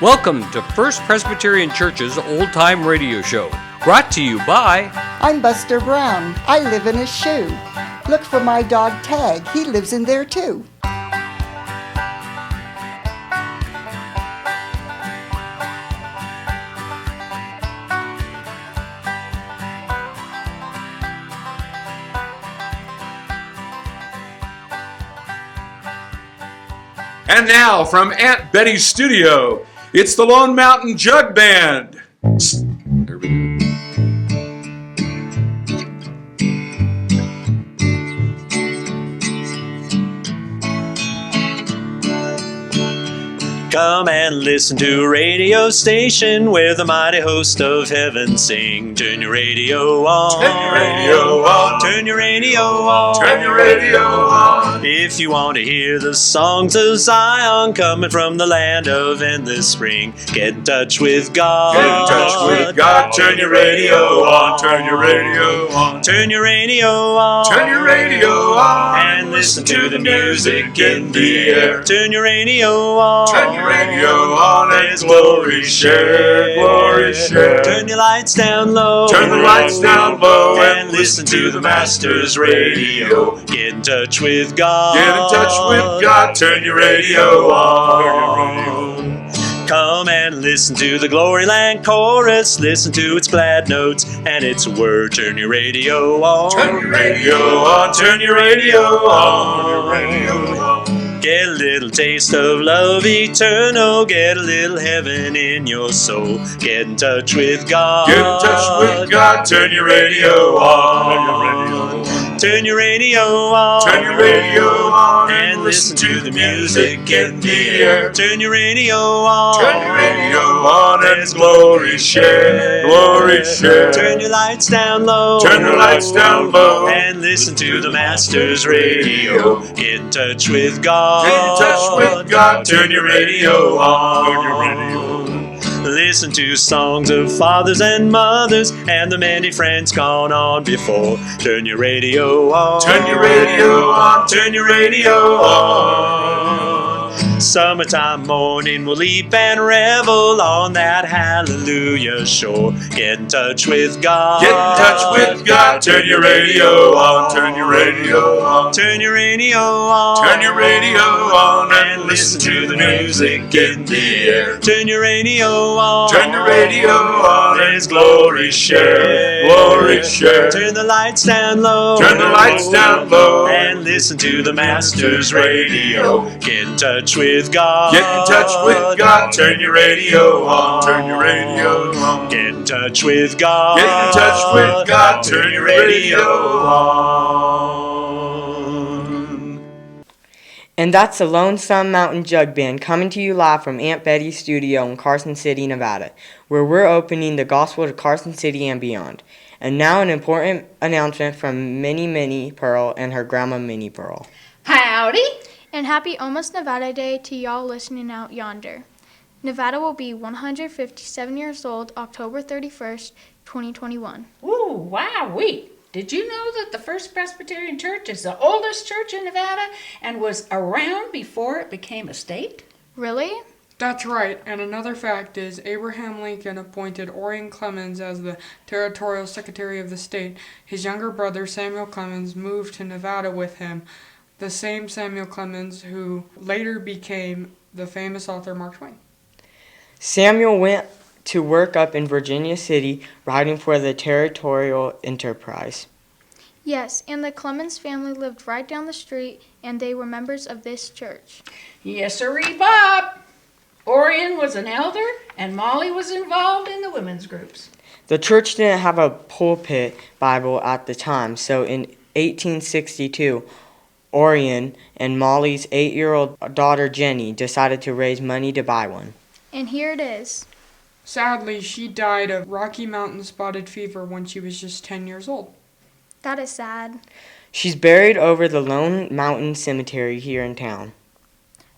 Welcome to First Presbyterian Church's Old Time Radio Show, brought to you by... I'm Buster Brown. I live in a shoe. Look for my dog Tag. He lives in there too. And now, from Aunt Betty's studio, it's the Lone Mountain Jug Band. There we go. Come and listen to a radio station where the mighty host of heaven sing. Turn your radio on. Turn your radio on. Turn your radio on. Turn your radio on. If you want to hear the songs of Zion coming from the land of endless spring, get in touch with God. Get in touch with God. Turn your radio on. Turn your radio on. Turn your radio on. Turn your radio on. And listen to the music in the air. Turn your radio on. Turn your radio on and glory share, glory share. Turn your lights down low. Turn the lights down low and listen to the Master's radio. Get in touch with God. Get in touch with God. Turn your radio on. Come and listen to the Glory Land chorus. Listen to its glad notes and its word. Turn your radio on. Turn your radio on. Turn your radio on. Turn your radio on. Get a little taste of love eternal. Get a little heaven in your soul. Get in touch with God. Get in touch with God. Turn your radio on. Turn your radio on. Turn your radio on. Turn your radio on. And listen to the music in the air. Turn your radio on. Turn your radio on and glory share. Glory share. Turn your lights down low. Turn the lights down low. And listen to the Master's radio. Get in touch with God. Get in touch with God. Turn your radio on. Turn your radio on. Listen to songs of fathers and mothers and the many friends gone on before. Turn your radio on. Turn your radio on. Turn your radio on. Summertime morning we'll leap and revel on that hallelujah shore. Get in touch with God. Get in touch with God. Turn your radio on. Turn your radio on. Turn your radio on. Turn your radio on and listen to the music in the air. Turn your radio on. Turn the radio on and glory share. Glory share. Turn the lights down low. Turn the lights down low. And listen to the Master's radio. Get in touch with God. Get in touch with God. Turn your radio on. Turn your radio on. Get in touch with God. Get in touch with God. Turn your radio on. And that's the Lonesome Mountain Jug Band coming to you live from Aunt Betty's studio in Carson City, Nevada, where we're opening the gospel to Carson City and beyond. And now an important announcement from Minnie Pearl and her grandma Minnie Pearl. Howdy! And happy Almost Nevada Day to y'all listening out yonder. Nevada will be 157 years old October 31st, 2021. Ooh, wowee! Did you know that the First Presbyterian Church is the oldest church in Nevada and was around before it became a state? Really? That's right, and another fact is Abraham Lincoln appointed Orion Clemens as the Territorial Secretary of the state. His younger brother, Samuel Clemens, moved to Nevada with him, the same Samuel Clemens who later became the famous author Mark Twain. Samuel went to work up in Virginia City, writing for the Territorial Enterprise. Yes, and the Clemens family lived right down the street, and they were members of this church. Yes, sirree, Bob! Orion was an elder, and Molly was involved in the women's groups. The church didn't have a pulpit Bible at the time, so in 1862, Orion and Molly's 8-year-old daughter Jenny decided to raise money to buy one. And here it is. Sadly, she died of Rocky Mountain spotted fever when she was just 10 years old. That is sad. She's buried over the Lone Mountain Cemetery here in town.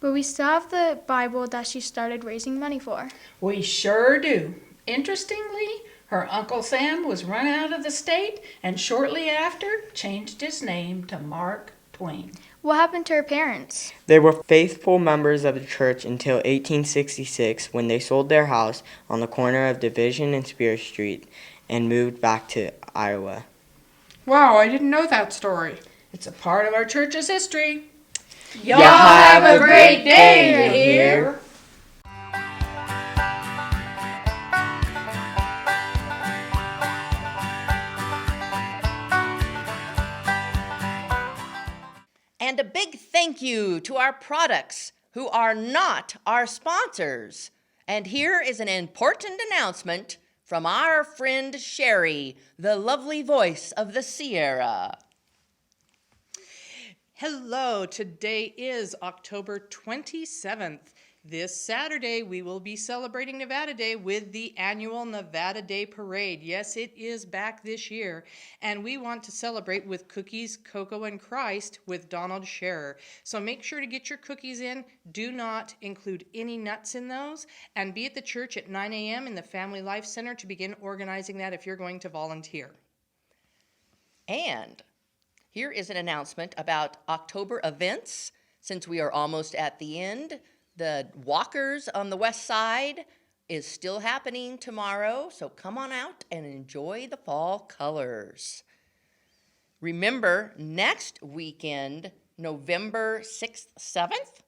But we still have the Bible that she started raising money for. We sure do. Interestingly, her Uncle Sam was run out of the state and shortly after changed his name to Mark Twain. What happened to her parents? They were faithful members of the church until 1866 when they sold their house on the corner of Division and Spear Street and moved back to Iowa. Wow, I didn't know that story. It's a part of our church's history. Y'all have a great day here. And a big thank you to our products who are not our sponsors. And here is an important announcement from our friend Sherry, the lovely voice of the Sierra. Hello, today is October 27th. This Saturday, we will be celebrating Nevada Day with the annual Nevada Day Parade. Yes, it is back this year, and we want to celebrate with cookies, cocoa, and Christ with Donald Scherer. So make sure to get your cookies in. Do not include any nuts in those, and be at the church at 9 a.m. in the Family Life Center to begin organizing that if you're going to volunteer. And here is an announcement about October events. Since we are almost at the end, the Walkers on the West Side is still happening tomorrow, so come on out and enjoy the fall colors. Remember, next weekend, November 6th, 7th,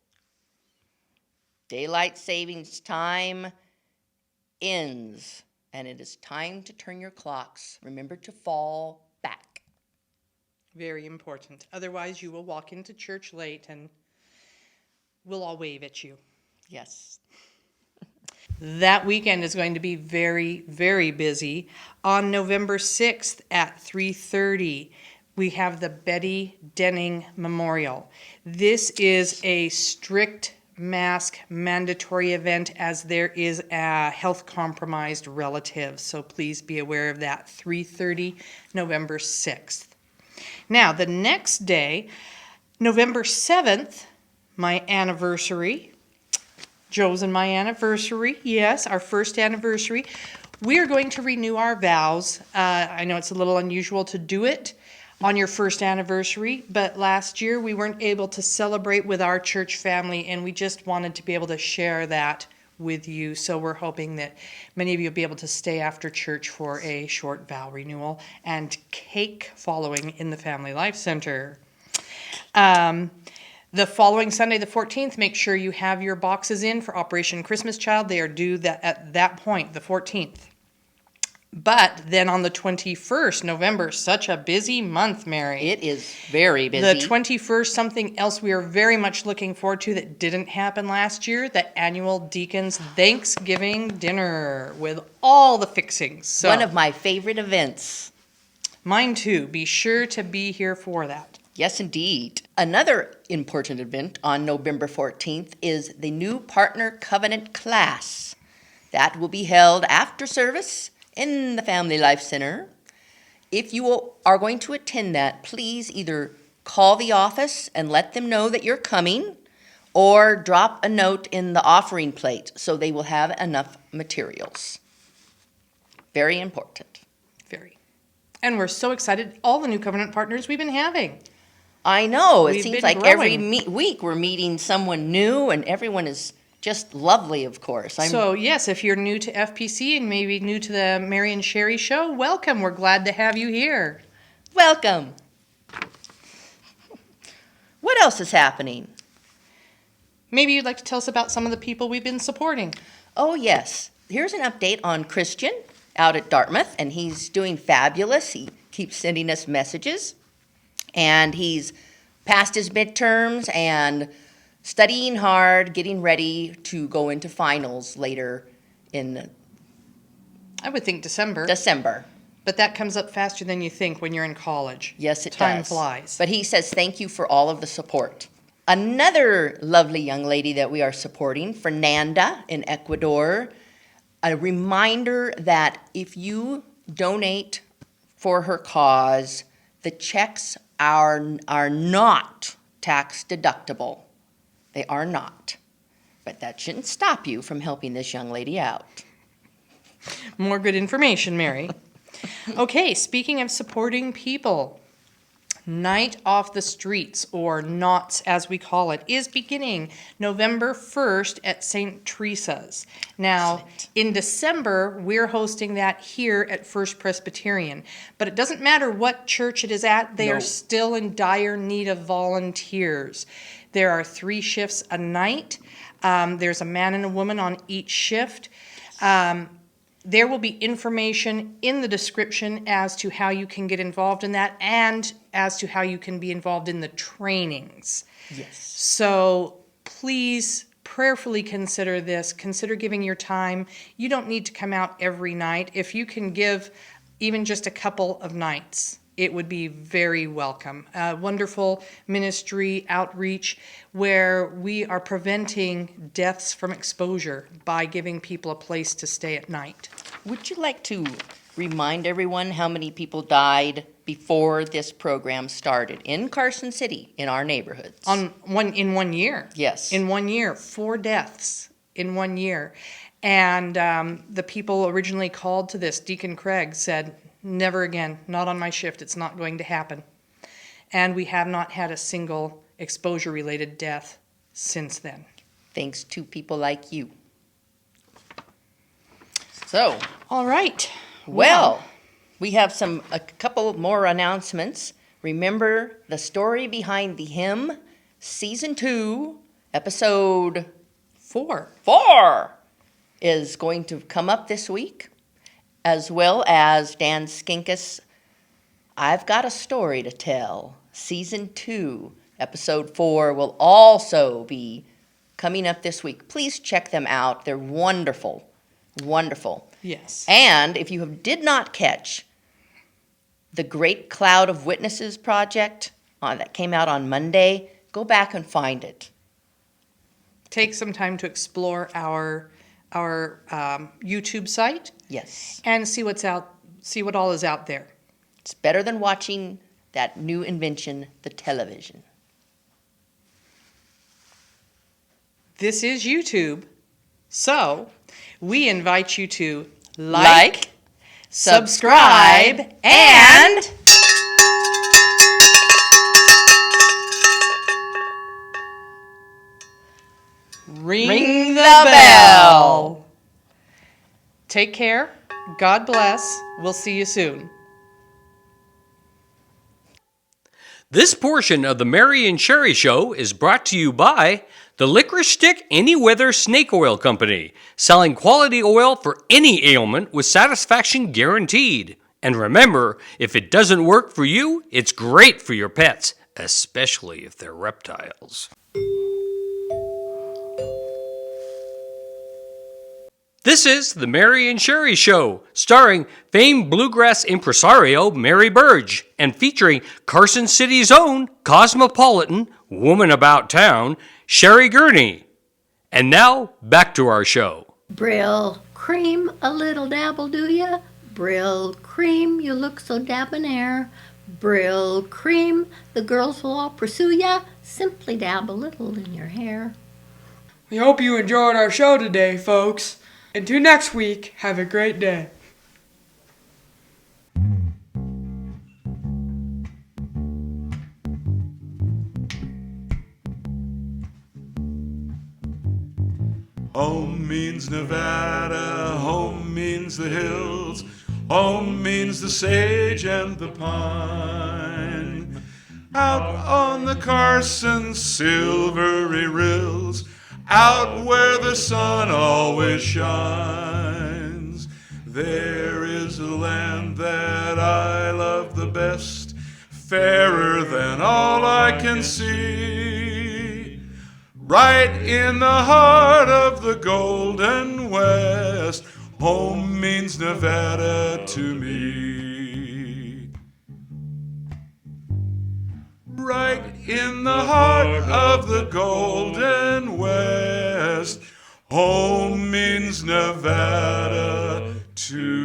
daylight savings time ends, and it is time to turn your clocks. Remember to fall back. Very important. Otherwise, you will walk into church late and we'll all wave at you. Yes. That weekend is going to be very, very busy. On November 6th at 3:30, we have the Betty Denning Memorial. This is a strict mask mandatory event as there is a health compromised relative. So please be aware of that. 3:30, November 6th. Now, the next day, November 7th, my anniversary. Joe's and my anniversary. Yes, our first anniversary. We are going to renew our vows. I know it's a little unusual to do it on your first anniversary, but last year we weren't able to celebrate with our church family, and we just wanted to be able to share that with you. So we're hoping that many of you will be able to stay after church for a short vow renewal and cake following in the Family Life Center. The following Sunday, the 14th, make sure you have your boxes in for Operation Christmas Child. They are due at that point, the 14th. But then on the 21st, November, such a busy month, Mary. It is very busy. The 21st, something else we are very much looking forward to that didn't happen last year, the annual Deacons Thanksgiving Dinner with all the fixings. So, one of my favorite events. Mine too. Be sure to be here for that. Yes, indeed. Another important event on November 14th is the new Partner Covenant class. That will be held after service in the Family Life Center. If you are going to attend that, please either call the office and let them know that you're coming, or drop a note in the offering plate so they will have enough materials. Very important. Very. And we're so excited, all the new covenant partners we've been having. I know. It We've seems been like growing. every week we're meeting someone new, and everyone is just lovely, of course. So, yes, if you're new to FPC and maybe new to the Mary and Sherry show, welcome. We're glad to have you here. Welcome. What else is happening? Maybe you'd like to tell us about some of the people we've been supporting. Oh, yes. Here's an update on Christian out at Dartmouth, and he's doing fabulous. He keeps sending us messages, and he's passed his midterms and studying hard, getting ready to go into finals later in I would think December. December. But that comes up faster than you think when you're in college. Yes, it Time does. flies. But he says thank you for all of the support. Another lovely young lady that we are supporting, Fernanda in Ecuador, a reminder that if you donate for her cause, the checks are not tax deductible. They are not. But that shouldn't stop you from helping this young lady out. More good information, Mary. Okay, speaking of supporting people, Night Off the Streets, or Knots as we call it, is beginning November 1st at St. Teresa's. Now, in December, we're hosting that here at First Presbyterian. But it doesn't matter what church it is at, they are still in dire need of volunteers. There are 3 shifts a night. There's a man and a woman on each shift. There will be information in the description as to how you can get involved in that and as to how you can be involved in the trainings. Yes. So please prayerfully consider this. Consider giving your time. You don't need to come out every night. If you can give even just a couple of nights, it would be very welcome. A wonderful ministry outreach where we are preventing deaths from exposure by giving people a place to stay at night. Would you like to remind everyone how many people died before this program started in Carson City, in our neighborhoods? In 1 year. Yes. In 1 year, 4 deaths in 1 year. And the people originally called to this, Deacon Craig, said, never again, not on my shift, it's not going to happen. And we have not had a single exposure-related death since then. Thanks to people like you. So, all right. Well, we have a couple more announcements. Remember the story behind the hymn, Season 2, Episode 4 is going to come up this week, as well as Dan Skinkus' I've Got a Story to Tell. Season 2, Episode 4 will also be coming up this week. Please check them out. They're wonderful. Wonderful. Yes. And if you did not catch the Great Cloud of Witnesses project that came out on Monday, go back and find it. Take some time to explore our YouTube site. Yes. And see what all is out there. It's better than watching that new invention, the television. This is YouTube, so we invite you to like, subscribe, and ring the bell. Take care. God bless. We'll see you soon. This portion of the Mary and Sherry Show is brought to you by the Licorice Stick Any Weather Snake Oil Company, selling quality oil for any ailment with satisfaction guaranteed. And remember, if it doesn't work for you, it's great for your pets, especially if they're reptiles. This is the Mary and Sherry Show, starring famed bluegrass impresario Mary Burge and featuring Carson City's own cosmopolitan woman about town, Sherry Gurney. And now, back to our show. Brill cream, a little dabble, do ya? Brill cream, you look so debonair. Brill cream, the girls will all pursue ya. Simply dab a little in your hair. We hope you enjoyed our show today, folks. Until next week, have a great day. Home means Nevada, home means the hills, home means the sage and the pine. Out on the Carson silvery rills, out where the sun always shines, there is a land that I love the best, fairer than all I can see. Right in the heart of the Golden West, home means Nevada to me. Right in the heart of the Golden West, home means Nevada to